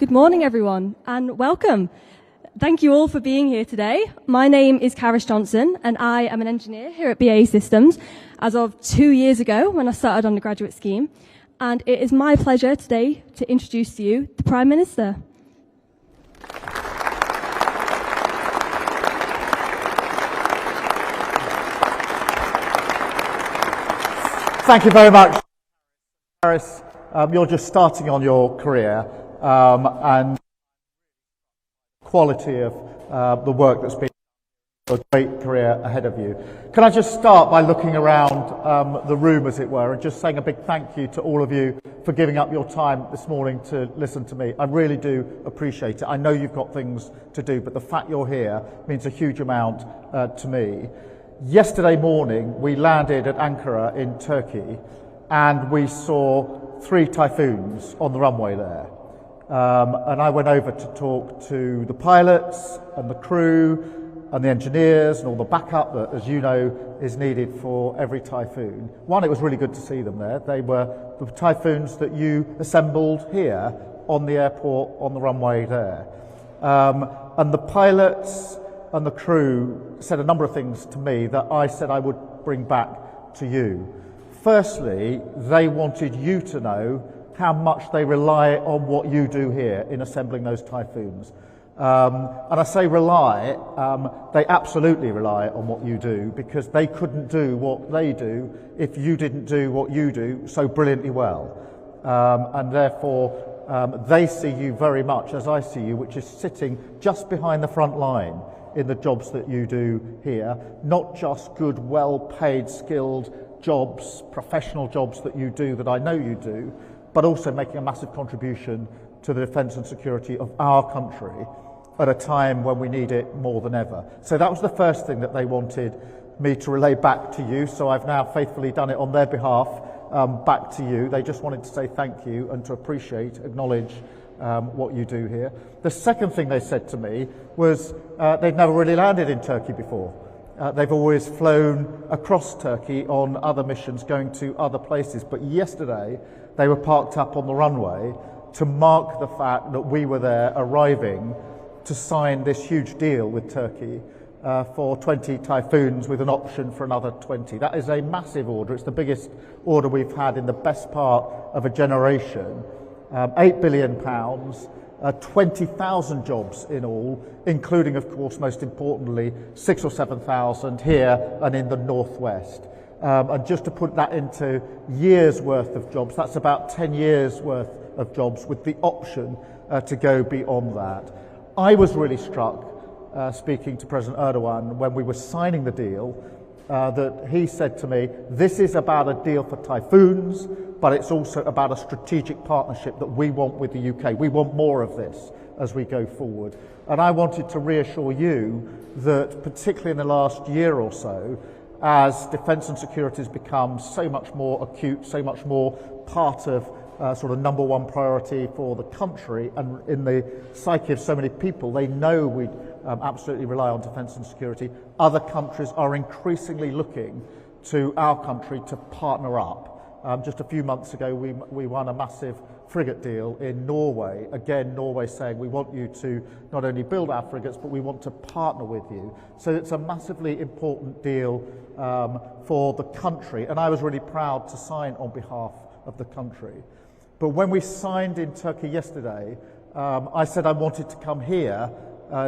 Good morning, everyone, and welcome. Thank you all for being here today. My name is Karis Johnson, and I am an engineer here at BAE Systems as of 2 years ago when I started on the graduate scheme. And it is my pleasure today to introduce to you the Prime Minister. Thank you very much, Karis. You're just starting on your career, and quality of the work that's been a great career ahead of you. Can I just start by looking around the room, as it were, and just saying a big thank you to all of you for giving up your time this morning to listen to me. I really do appreciate it. I know you've got things to do, but the fact you're here means a huge amount to me. Yesterday morning, we landed at Ankara in Turkey, and we saw 3 typhoons on the runway there. And I went over to talk to the pilots and the crew and the engineers and all the backup that, as you know, is needed for every typhoon. One, it was really good to see them there. They were the typhoons that you assembled here on the airport, on the runway there. And the pilots and the crew said a number of things to me that I said I would bring back to you. Firstly, they wanted you to know how much they rely on what you do here in assembling those typhoons. And I say rely, they absolutely rely on what you do, because they couldn't do what they do if you didn't do what you do so brilliantly well. And therefore, they see you very much as I see you, which is sitting just behind the front line in the jobs that you do here, not just good, well-paid, skilled jobs, professional jobs that you do that I know you do, but also making a massive contribution to the defence and security of our country at a time when we need it more than ever. So that was the first thing that they wanted me to relay back to you, so I've now faithfully done it on their behalf back to you. They just wanted to say thank you and to appreciate, acknowledge what you do here. The second thing they said to me was they'd never really landed in Turkey before. They've always flown across Turkey on other missions going to other places, but yesterday they were parked up on the runway to mark the fact that we were there arriving to sign this huge deal with Turkey for 20 typhoons with an option for another 20. That is a massive order. It's the biggest order we've had in the best part of a generation. £8 billion, 20,000 jobs in all, including, of course, most importantly, 6,000 or 7,000 here and in the northwest. And just to put that into years' worth of jobs, that's about 10 years' worth of jobs with the option to go beyond that. I was really struck, speaking to President Erdogan, when we were signing the deal, that he said to me, this is about a deal for typhoons, but it's also about a strategic partnership that we want with the UK. We want more of this as we go forward. And I wanted to reassure you that, particularly in the last year or so, as defence and security has become so much more acute, so much more part of sort of number one priority for the country, and in the psyche of so many people, they know we absolutely rely on defence and security. Other countries are increasingly looking to our country to partner up. Just a few months ago, we won a massive frigate deal in Norway. Again, Norway saying we want you to not only build our frigates, but we want to partner with you. So it's a massively important deal for the country, and I was really proud to sign on behalf of the country. But when we signed in Turkey yesterday, I said I wanted to come here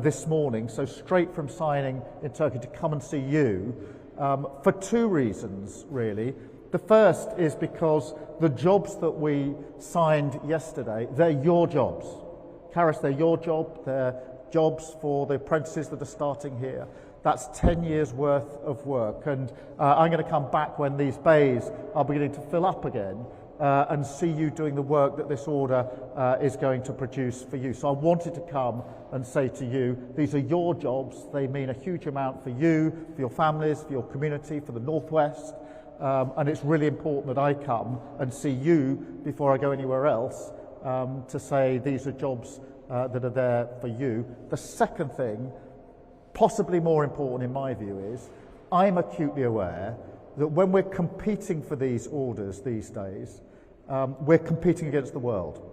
this morning, so straight from signing in Turkey, to come and see you for 2 reasons, really. The first is because the jobs that we signed yesterday, they're your jobs. Karis, they're your job. They're jobs for the apprentices that are starting here. That's 10 years worth of work. And I'm going to come back when these bays are beginning to fill up again and see you doing the work that this order is going to produce for you. So I wanted to come and say to you, these are your jobs. They mean a huge amount for you, for your families, for your community, for the Northwest. And it's really important that I come and see you before I go anywhere else to say these are jobs that are there for you. The second thing, possibly more important in my view, is I'm acutely aware that when we're competing for these orders these days, we're competing against the world.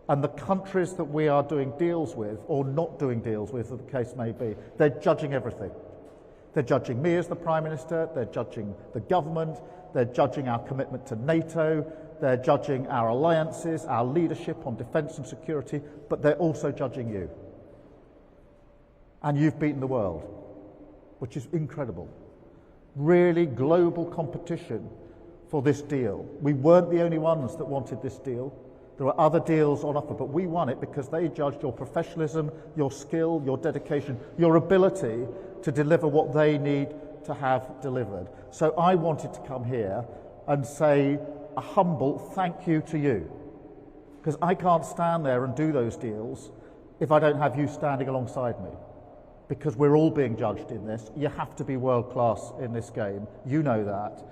And the countries that we are doing deals with, or not doing deals with, as the case may be, they're judging everything. They're judging me as the Prime Minister, they're judging the government, they're judging our commitment to NATO, they're judging our alliances, our leadership on defence and security, but they're also judging you. And you've beaten the world, which is incredible. Really global competition for this deal. We weren't the only ones that wanted this deal. There were other deals on offer, but we won it because they judged your professionalism, your skill, your dedication, your ability to deliver what they need to have delivered. So I wanted to come here and say a humble thank you to you, because I can't stand there and do those deals if I don't have you standing alongside me, because we're all being judged in this. You have to be world class in this game. You know that.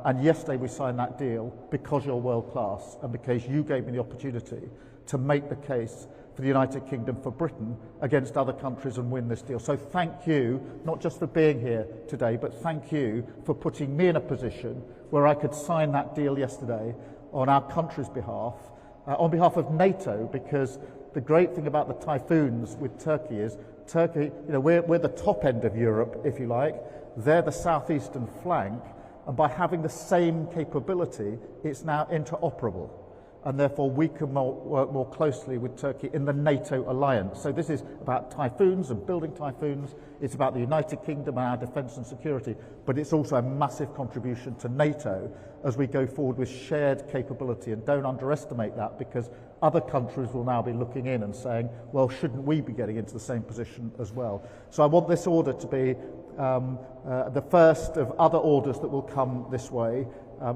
And yesterday we signed that deal because you're world class and because you gave me the opportunity to make the case for the United Kingdom, for Britain, against other countries and win this deal. So thank you, not just for being here today, but thank you for putting me in a position where I could sign that deal yesterday on our country's behalf, on behalf of NATO, because the great thing about the Typhoons with Turkey is Turkey, we're the top end of Europe, if you like. They're the southeastern flank. And by having the same capability, it's now interoperable. And therefore, we can work more closely with Turkey in the NATO alliance. So this is about Typhoons and building Typhoons. It's about the United Kingdom and our defence and security. But it's also a massive contribution to NATO as we go forward with shared capability. And don't underestimate that, because other countries will now be looking in and saying, well, shouldn't we be getting into the same position as well? So I want this order to be the first of other orders that will come this way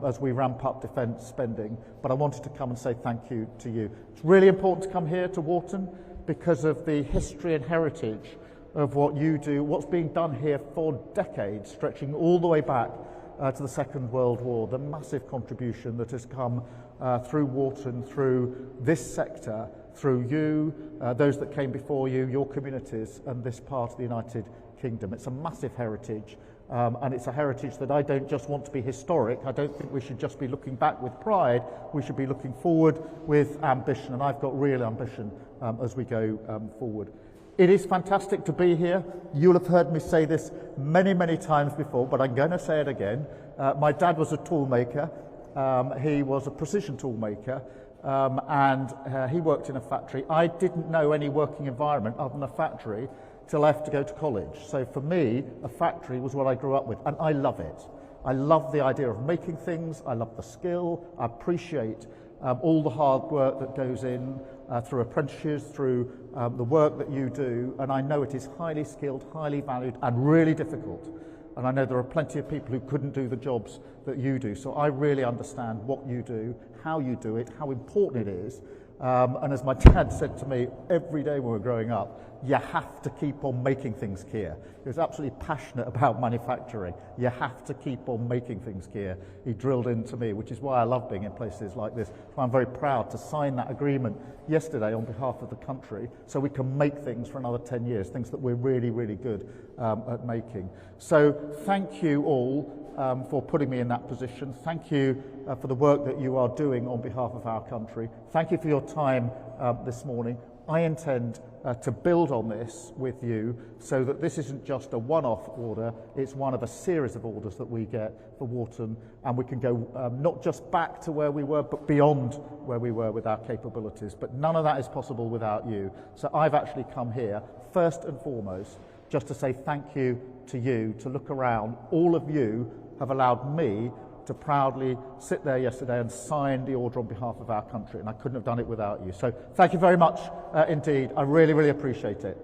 as we ramp up defence spending. But I wanted to come and say thank you to you. It's really important to come here to Warton because of the history and heritage of what you do, what's being done here for decades, stretching all the way back to the Second World War, the massive contribution that has come through Warton, through this sector, through you, those that came before you, your communities, and this part of the United Kingdom. It's a massive heritage, and it's a heritage that I don't just want to be historic. I don't think we should just be looking back with pride. We should be looking forward with ambition, and I've got real ambition as we go forward. It is fantastic to be here. You'll have heard me say this many, many times before, but I'm going to say it again. My dad was a tool maker. He was a precision tool maker, and he worked in a factory. I didn't know any working environment other than a factory till I had to go to college. So for me, a factory was what I grew up with, and I love it. I love the idea of making things. I love the skill. I appreciate all the hard work that goes in through apprenticeships, through the work that you do, and I know it is highly skilled, highly valued, and really difficult. And I know there are plenty of people who couldn't do the jobs that you do. So I really understand what you do, how you do it, how important it is. And as my dad said to me every day when we were growing up, you have to keep on making things, Keir. He was absolutely passionate about manufacturing. You have to keep on making things, Keir. He drilled into me, which is why I love being in places like this. So I'm very proud to sign that agreement yesterday on behalf of the country so we can make things for another 10 years, things that we're really, really good at making. So thank you all for putting me in that position. Thank you for the work that you are doing on behalf of our country. Thank you for your time this morning. I intend to build on this with you so that this isn't just a one-off order, it's one of a series of orders that we get for Warton, and we can go not just back to where we were, but beyond where we were with our capabilities. But none of that is possible without you. So I've actually come here, first and foremost, just to say thank you to you, to look around. All of you have allowed me to proudly sit there yesterday and sign the order on behalf of our country, and I couldn't have done it without you. So thank you very much indeed. I really, really appreciate it.